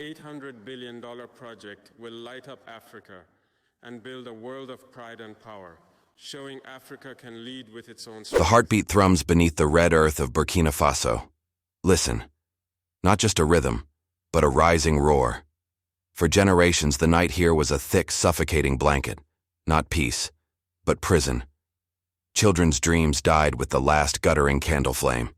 $800 billion project will light up Africa and build a world of pride and power, showing Africa can lead with its own strength. The heartbeat thrums beneath the red earth of Burkina Faso. Listen, not just a rhythm, but a rising roar. For generations, the night here was a thick, suffocating blanket, not peace, but prison. Children's dreams died with the last guttering candle flame.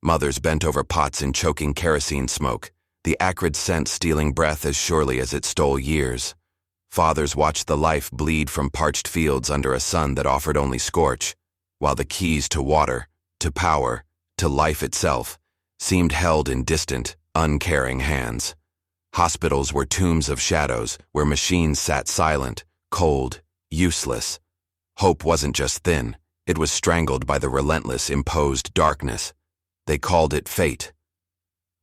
Mothers bent over pots in choking kerosene smoke, the acrid scent stealing breath as surely as it stole years. Fathers watched the life bleed from parched fields under a sun that offered only scorch, while the keys to water, to power, to life itself, seemed held in distant, uncaring hands. Hospitals were tombs of shadows where machines sat silent, cold, useless. Hope wasn't just thin, it was strangled by the relentless, imposed darkness. They called it fate.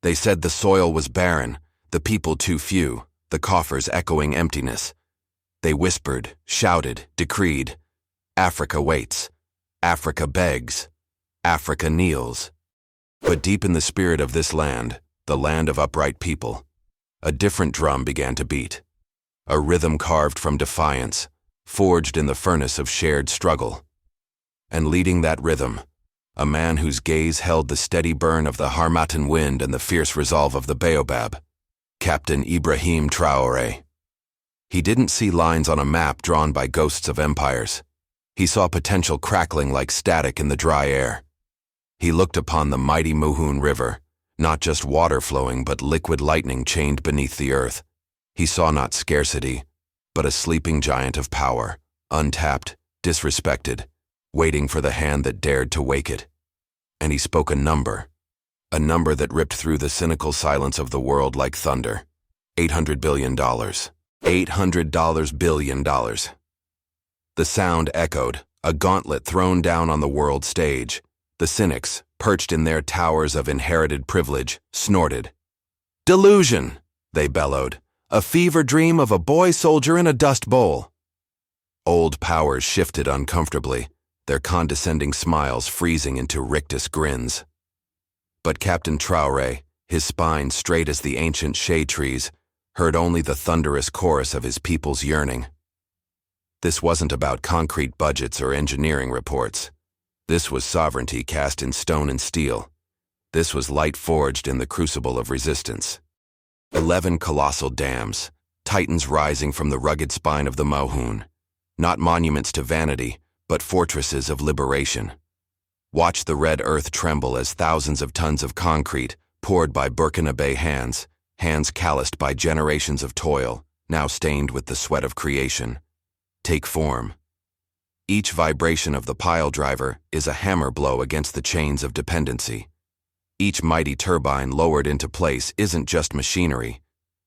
They said the soil was barren, the people too few, the coffers echoing emptiness. They whispered, shouted, decreed. Africa waits. Africa begs. Africa kneels. But deep in the spirit of this land, the land of upright people, a different drum began to beat. A rhythm carved from defiance, forged in the furnace of shared struggle. And leading that rhythm, a man whose gaze held the steady burn of the Harmattan wind and the fierce resolve of the baobab, Captain Ibrahim Traoré. He didn't see lines on a map drawn by ghosts of empires. He saw potential crackling like static in the dry air. He looked upon the mighty Mouhoun River, not just water flowing but liquid lightning chained beneath the earth. He saw not scarcity, but a sleeping giant of power, untapped, disrespected, waiting for the hand that dared to wake it. And he spoke a number that ripped through the cynical silence of the world like thunder. $800 billion. $800 billion. The sound echoed, a gauntlet thrown down on the world stage. The cynics, perched in their towers of inherited privilege, snorted. Delusion, they bellowed, a fever dream of a boy soldier in a dust bowl. Old powers shifted uncomfortably, their condescending smiles freezing into rictus grins. But Captain Traoré, his spine straight as the ancient shade trees, heard only the thunderous chorus of his people's yearning. This wasn't about concrete budgets or engineering reports. This was sovereignty cast in stone and steel. This was light forged in the crucible of resistance. 11 colossal dams, titans rising from the rugged spine of the Mouhoun, not monuments to vanity, but fortresses of liberation. Watch the red earth tremble as thousands of tons of concrete, poured by Burkinabe hands calloused by generations of toil, now stained with the sweat of creation, take form. Each vibration of the pile driver is a hammer blow against the chains of dependency. Each mighty turbine lowered into place isn't just machinery.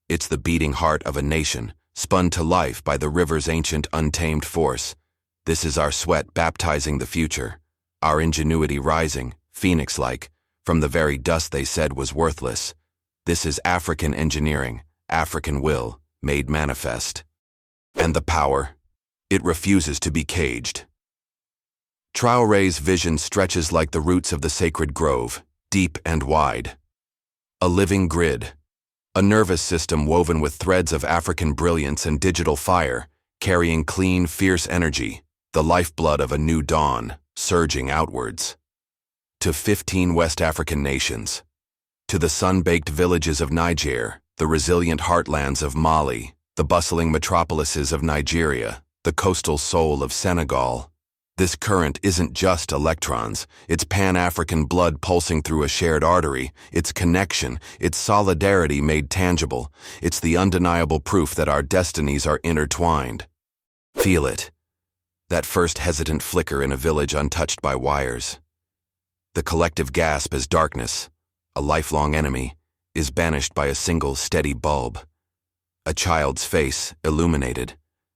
It's the beating heart of a nation, spun to life by the river's ancient untamed force. This is our sweat baptizing the future, our ingenuity rising, phoenix-like, from the very dust they said was worthless. This is African engineering, African will, made manifest. And the power, it refuses to be caged. Traoré's vision stretches like the roots of the sacred grove, deep and wide. A living grid, a nervous system woven with threads of African brilliance and digital fire, carrying clean, fierce energy, the lifeblood of a new dawn, surging outwards. To 15 West African nations. To the sun-baked villages of Niger, the resilient heartlands of Mali, the bustling metropolises of Nigeria, the coastal soul of Senegal. This current isn't just electrons, it's Pan-African blood pulsing through a shared artery, it's connection, it's solidarity made tangible, it's the undeniable proof that our destinies are intertwined. Feel it. That first hesitant flicker in a village untouched by wires. The collective gasp as darkness, a lifelong enemy, is banished by a single steady bulb. A child's face, illuminated,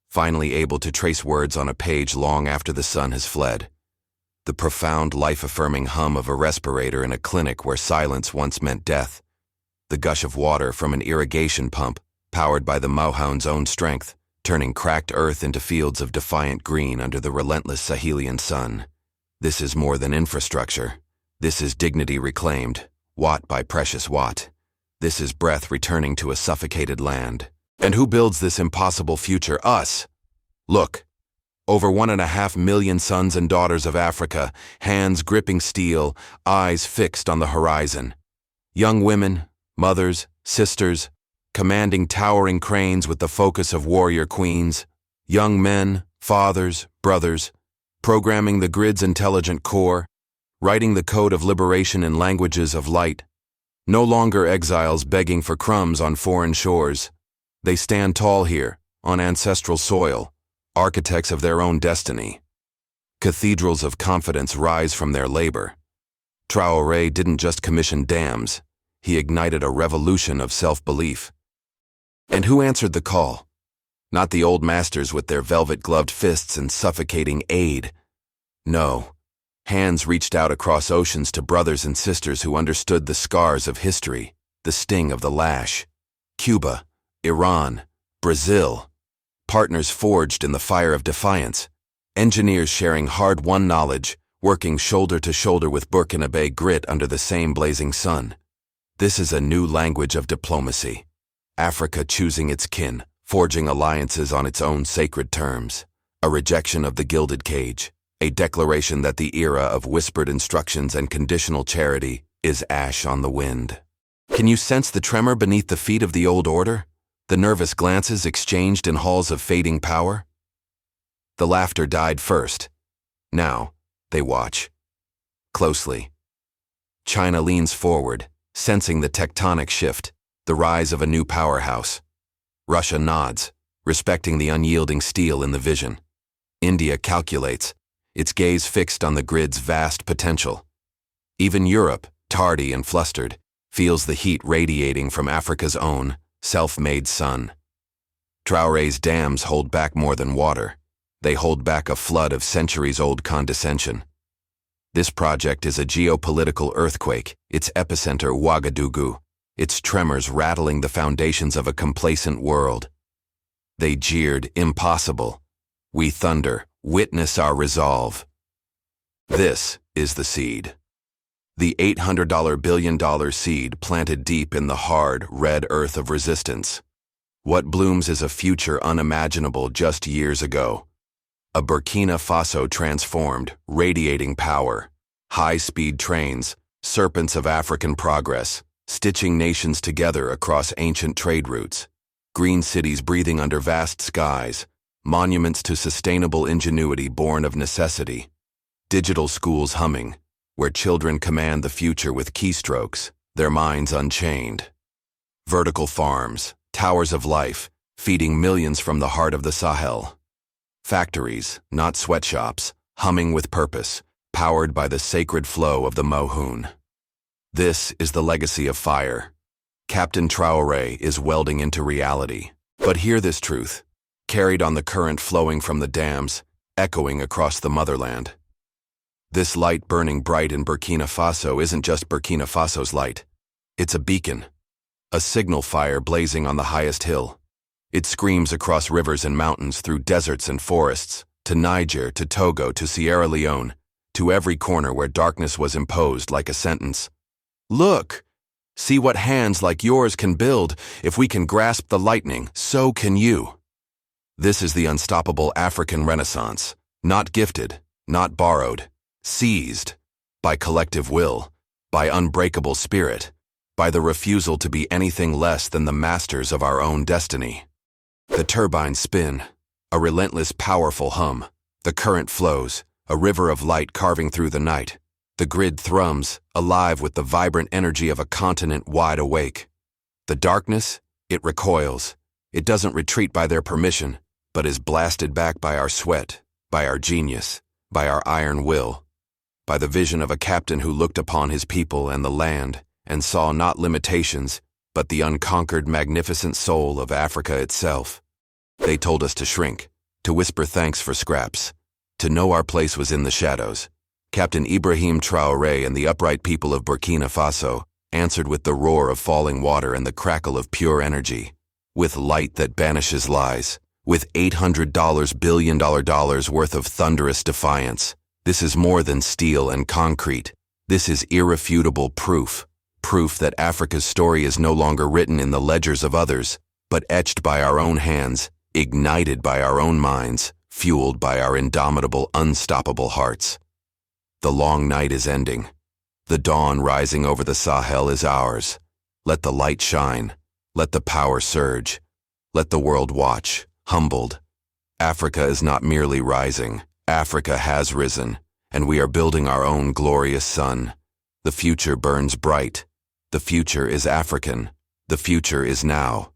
finally able to trace words on a page long after the sun has fled. The profound, life-affirming hum of a respirator in a clinic where silence once meant death. The gush of water from an irrigation pump, powered by the Mouhoun's own strength, turning cracked earth into fields of defiant green under the relentless Sahelian sun. This is more than infrastructure. This is dignity reclaimed, watt by precious watt. This is breath returning to a suffocated land. And who builds this impossible future? Us. Look. Over 1.5 million sons and daughters of Africa, hands gripping steel, eyes fixed on the horizon. Young women, mothers, sisters, commanding towering cranes with the focus of warrior queens. Young men, fathers, brothers, programming the grid's intelligent core, writing the code of liberation in languages of light. No longer exiles begging for crumbs on foreign shores. They stand tall here, on ancestral soil, architects of their own destiny. Cathedrals of confidence rise from their labor. Traoré didn't just commission dams, he ignited a revolution of self-belief. And who answered the call? Not the old masters with their velvet-gloved fists and suffocating aid. No. Hands reached out across oceans to brothers and sisters who understood the scars of history, the sting of the lash. Cuba, Iran, Brazil. Partners forged in the fire of defiance. Engineers sharing hard-won knowledge, working shoulder to shoulder with Burkina Faso grit under the same blazing sun. This is a new language of diplomacy. Africa choosing its kin, forging alliances on its own sacred terms. A rejection of the gilded cage. A declaration that the era of whispered instructions and conditional charity is ash on the wind. Can you sense the tremor beneath the feet of the old order? The nervous glances exchanged in halls of fading power? The laughter died first. Now, they watch. Closely. China leans forward, sensing the tectonic shift, the rise of a new powerhouse. Russia nods, respecting the unyielding steel in the vision. India calculates, its gaze fixed on the grid's vast potential. Even Europe, tardy and flustered, feels the heat radiating from Africa's own, self-made sun. Traoré's dams hold back more than water. They hold back a flood of centuries-old condescension. This project is a geopolitical earthquake, its epicenter Ouagadougou, its tremors rattling the foundations of a complacent world. They jeered, impossible. We thunder, witness our resolve. This is the seed. The $800 billion seed planted deep in the hard, red earth of resistance. What blooms is a future unimaginable just years ago. A Burkina Faso transformed, radiating power. High-speed trains, serpents of African progress, stitching nations together across ancient trade routes. Green cities breathing under vast skies. Monuments to sustainable ingenuity born of necessity. Digital schools humming, where children command the future with keystrokes, their minds unchained. Vertical farms, towers of life, feeding millions from the heart of the Sahel. Factories, not sweatshops, humming with purpose, powered by the sacred flow of the Mouhoun. This is the legacy of fire. Captain Traoré is welding into reality. But hear this truth, carried on the current flowing from the dams, echoing across the motherland. This light burning bright in Burkina Faso isn't just Burkina Faso's light. It's a beacon, a signal fire blazing on the highest hill. It screams across rivers and mountains, through deserts and forests, to Niger, to Togo, to Sierra Leone, to every corner where darkness was imposed like a sentence. Look! See what hands like yours can build. If we can grasp the lightning, so can you. This is the unstoppable African Renaissance, not gifted, not borrowed, seized, by collective will, by unbreakable spirit, by the refusal to be anything less than the masters of our own destiny. The turbines spin, a relentless, powerful hum. The current flows, a river of light carving through the night. The grid thrums, alive with the vibrant energy of a continent wide awake. The darkness, it recoils. It doesn't retreat by their permission, but is blasted back by our sweat, by our genius, by our iron will, by the vision of a captain who looked upon his people and the land and saw not limitations, but the unconquered, magnificent soul of Africa itself. They told us to shrink, to whisper thanks for scraps, to know our place was in the shadows. Captain Ibrahim Traoré and the upright people of Burkina Faso answered with the roar of falling water and the crackle of pure energy, with light that banishes lies, with $800 billion worth of thunderous defiance. This is more than steel and concrete. This is irrefutable proof. Proof that Africa's story is no longer written in the ledgers of others, but etched by our own hands, ignited by our own minds, fueled by our indomitable, unstoppable hearts. The long night is ending. The dawn rising over the Sahel is ours. Let the light shine. Let the power surge. Let the world watch, humbled. Africa is not merely rising. Africa has risen, and we are building our own glorious sun. The future burns bright. The future is African. The future is now.